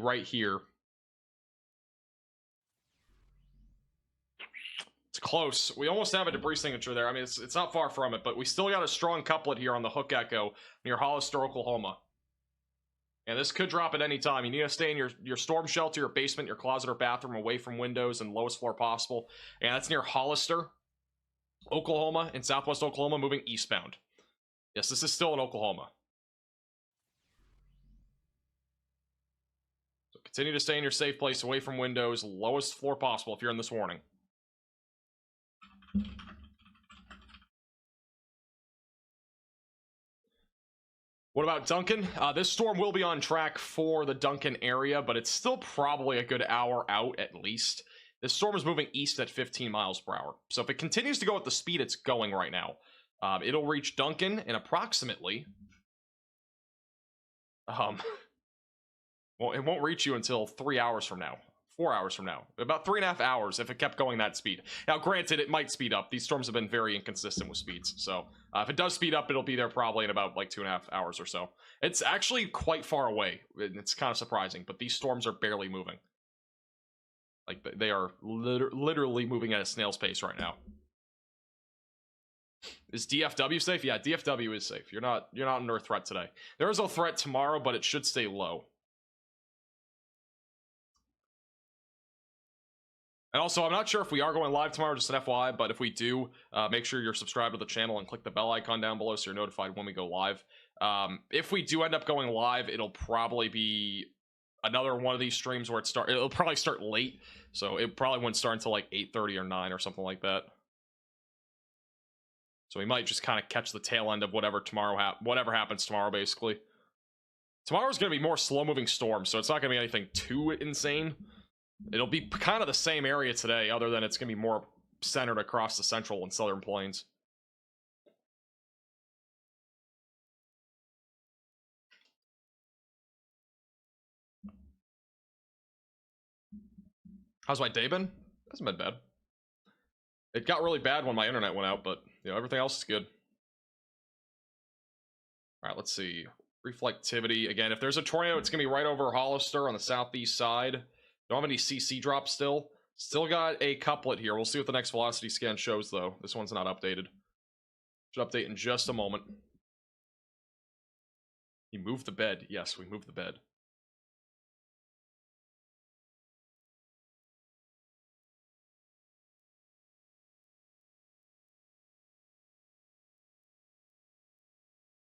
right here. It's close. We almost have a debris signature there. I mean, it's not far from it, but we still got a strong couplet here on the Hook Echo near Hollister, Oklahoma. And this could drop at any time. You need to stay in your storm shelter, your basement, your closet, or bathroom, away from windows and lowest floor possible. And that's near Hollister, Oklahoma, in southwest Oklahoma, moving eastbound. Yes, this is still in Oklahoma. So continue to stay in your safe place, away from windows, lowest floor possible if you're in this warning. What about Duncan? This storm will be on track for the Duncan area, but it's still probably a good hour out at least. This storm is moving east at 15 miles per hour. So if it continues to go at the speed it's going right now, it'll reach Duncan in approximately... well, it won't reach you until 3 hours from now. 4 hours from now. About 3.5 hours if it kept going that speed. Now, granted, it might speed up. These storms have been very inconsistent with speeds. So, if it does speed up, it'll be there probably in about, like, 2.5 hours or so. It's actually quite far away. It's kind of surprising, but these storms are barely moving. Like, they are literally moving at a snail's pace right now. Is DFW safe? Yeah, DFW is safe. You're not under a threat today. There is a threat tomorrow, but it should stay low. And also, I'm not sure if we are going live tomorrow, just an FYI, but if we do, make sure you're subscribed to the channel and click the bell icon down below so you're notified when we go live. If we do end up going live, it'll probably be another one of these streams where it'll probably start late, so it probably wouldn't start until like 8:30 or 9 or something like that. So we might just kind of catch the tail end of whatever happens tomorrow, basically. Tomorrow's going to be more slow-moving storms, so it's not going to be anything too insane. It'll be kind of the same area today, other than it's going to be more centered across the central and southern plains. How's my day been? Hasn't been bad. It got really bad when my internet went out, but you know, everything else is good. Alright, let's see. Reflectivity. Again, if there's a tornado, it's going to be right over Hollister on the southeast side. Don't have any CC drops still. Still got a couplet here. We'll see what the next velocity scan shows, though. This one's not updated. Should update in just a moment. You moved the bed. Yes, we moved the bed.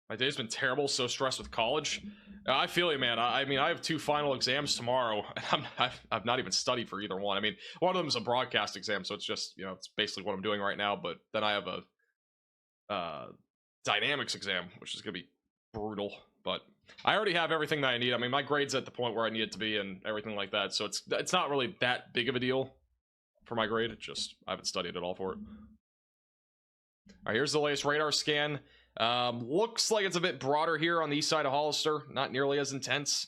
My day's been terrible, so stressed with college. I feel you, man. I mean, I have 2 final exams tomorrow, and I've not even studied for either one. I mean, one of them is a broadcast exam, so it's just, you know, it's basically what I'm doing right now, but then I have a dynamics exam, which is going to be brutal, but I already have everything that I need. I mean, my grade's at the point where I need it to be and everything like that, so it's not really that big of a deal for my grade. It's just, I haven't studied at all for it. Alright, here's the latest radar scan. Looks like it's a bit broader here on the east side of Hollister, not nearly as intense.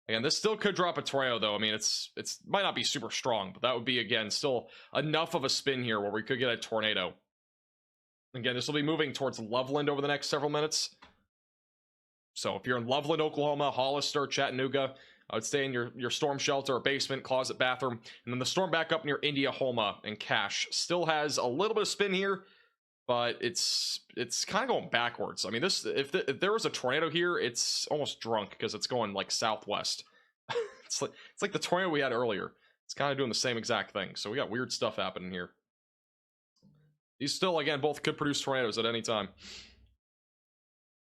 Again, this still could drop a tornado, though. I mean, it's might not be super strong, but that would be, again, still enough of a spin here where we could get a tornado. Again, this will be moving towards Loveland over the next several minutes. So if you're in Loveland, Oklahoma, Hollister, Chattanooga, I would stay in your storm shelter or basement, closet, bathroom. And then the storm back up near Indiahoma and Cache still has a little bit of spin here, but it's kind of going backwards. I mean, if there was a tornado here, it's almost drunk because it's going like southwest. it's like the tornado we had earlier. It's kind of doing the same exact thing. So we got weird stuff happening here. These still, again, both could produce tornadoes at any time.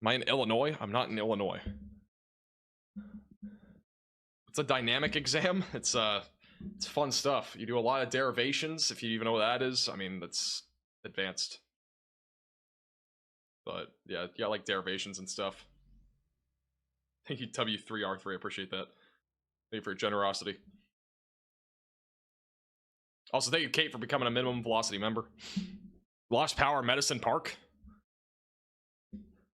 Am I in Illinois? I'm not in Illinois. It's a dynamic exam. It's fun stuff. You do a lot of derivations, if you even know what that is. I mean, that's advanced. But yeah, like derivations and stuff. Thank you, W3R3. I appreciate that. Thank you for your generosity. Also, thank you, Kate, for becoming a minimum velocity member. Lost power in Medicine Park.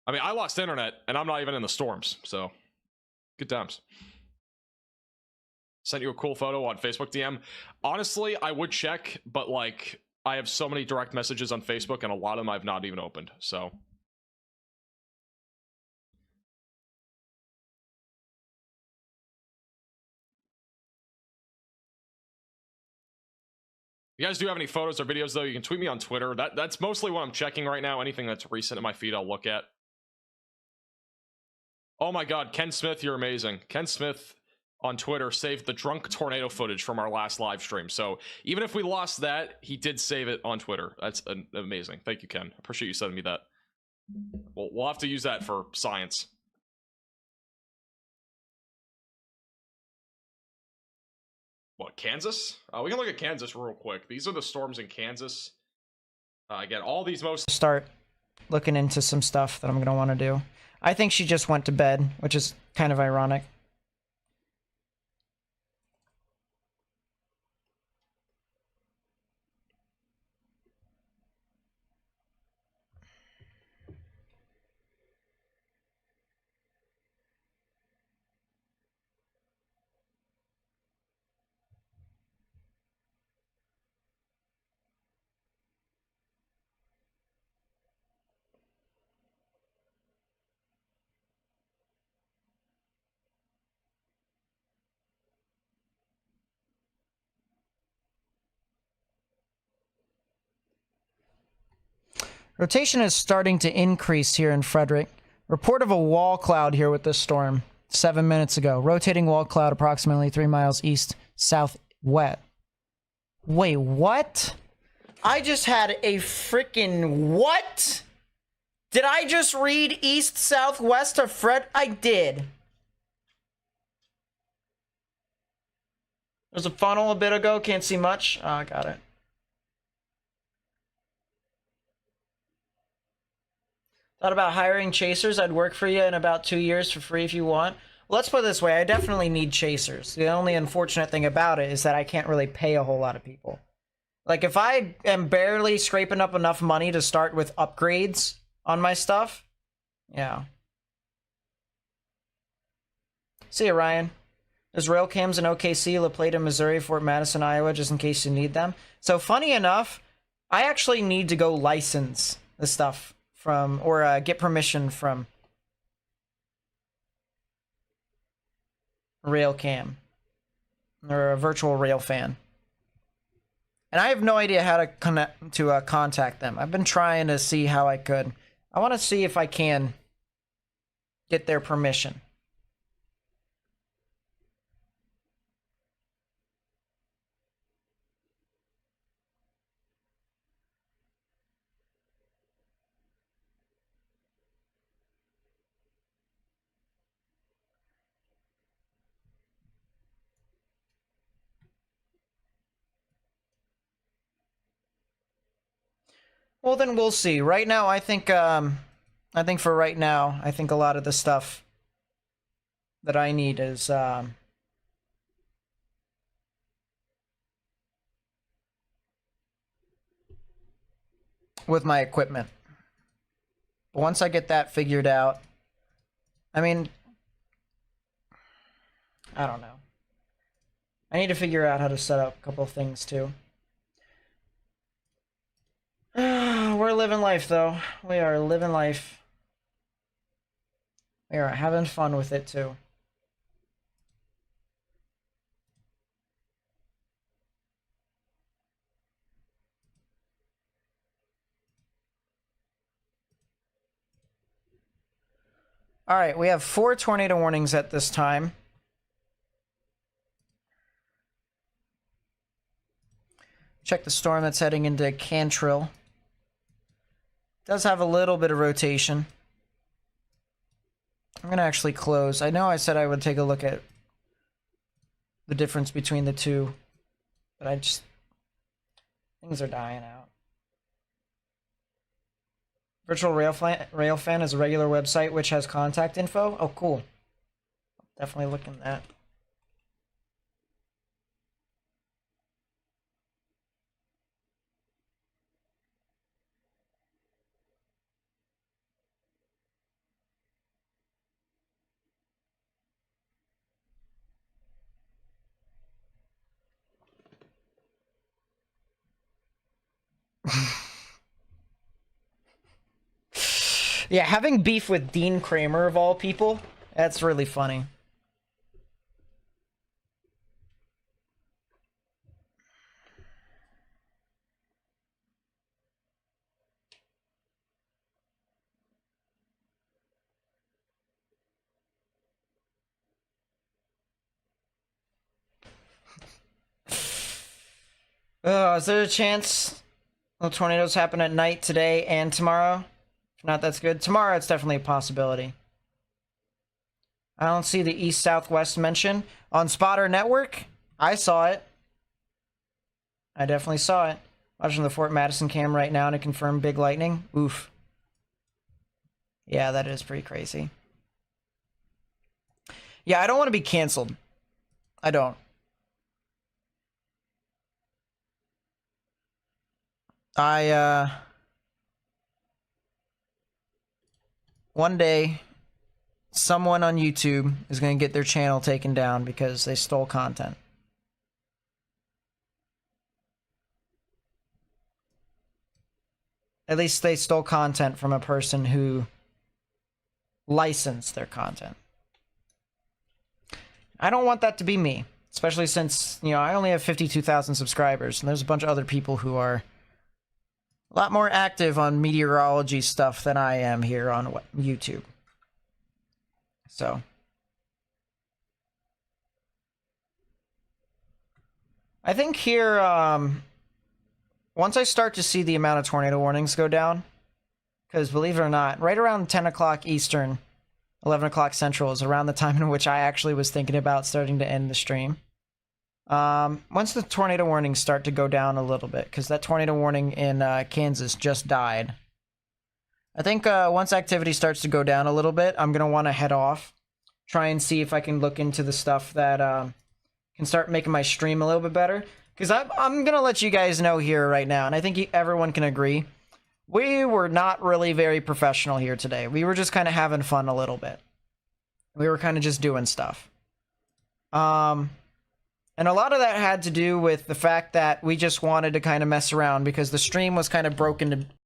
I mean, I lost internet, and I'm not even in the storms, so good times. Sent you a cool photo on Facebook DM. Honestly, I would check, but like, I have so many direct messages on Facebook, and a lot of them I've not even opened, so. you guys do have any photos or videos, though, you can tweet me on Twitter. That's mostly what I'm checking right now. Anything that's recent in my feed, I'll look at. Oh my god, Ken Smith, you're amazing. Ken Smith on Twitter saved the drunk tornado footage from our last live stream. So even if we lost that, he did save it on Twitter. That's amazing. Thank you, Ken. Appreciate you sending me that. We'll have to use that for science. What, Kansas? We can look at Kansas real quick. These are the storms in Kansas. Again, all these most... Start looking into some stuff that I'm going to want to do. I think she just went to bed, which is kind of ironic. Rotation is starting to increase here in Frederick. Report of a wall cloud here with this storm 7 minutes ago. Rotating wall cloud approximately 3 miles east, southwest. Wait, what? I just had a freaking what? Did I just read east, southwest of Fred? I did. There's a funnel a bit ago. Can't see much. Oh, I got it. Thought about hiring chasers. I'd work for you in about 2 years for free if you want. Well, let's put it this way. I definitely need chasers. The only unfortunate thing about it is that I can't really pay a whole lot of people. Like, if I am barely scraping up enough money to start with upgrades on my stuff, yeah. See ya, Ryan. There's rail cams in OKC, La Plata, Missouri, Fort Madison, Iowa, just in case you need them. So, funny enough, I actually need to go license this stuff from, or get permission from Railcam, or a virtual rail fan. And I have no idea how to connect to contact them. I've been trying to see how I could. I want to see if I can get their permission. Well, then we'll see. Right now, I think for right now, I think a lot of the stuff that I need is with my equipment. But once I get that figured out, I mean, I don't know. I need to figure out how to set up a couple of things too. We're living life, though. We are living life. We are having fun with it, too. All right, we have 4 tornado warnings at this time. Check the storm that's heading into Cantrell. Does have a little bit of rotation. I'm going to actually close. I know I said I would take a look at the difference between the two, but I just... things are dying out. Virtual Railfan is a regular website which has contact info. Oh, cool. Definitely looking at that. Yeah, having beef with Dean Kramer, of all people, that's really funny. Is there a chance the tornadoes happen at night today and tomorrow? If not, that's good. Tomorrow, it's definitely a possibility. I don't see the east-southwest mention. On Spotter Network, I saw it. I definitely saw it. Watching the Fort Madison cam right now to confirm big lightning. Oof. Yeah, that is pretty crazy. Yeah, I don't want to be canceled. I don't. One day, someone on YouTube is going to get their channel taken down because they stole content. At least they stole content from a person who licensed their content. I don't want that to be me, especially since, you know, I only have 52,000 subscribers, and there's a bunch of other people who are a lot more active on meteorology stuff than I am here on YouTube. So I think here, once I start to see the amount of tornado warnings go down, because believe it or not, right around 10 o'clock Eastern, 11 o'clock Central is around the time in which I actually was thinking about starting to end the stream. Once the tornado warnings start to go down a little bit, because that tornado warning in Kansas just died. I think once activity starts to go down a little bit, I'm going to want to head off. Try and see if I can look into the stuff that can start making my stream a little bit better. Because I'm going to let you guys know here right now, and I think everyone can agree, we were not really very professional here today. We were just kind of having fun a little bit. We were kind of just doing stuff. And a lot of that had to do with the fact that we just wanted to kind of mess around because the stream was kind of broken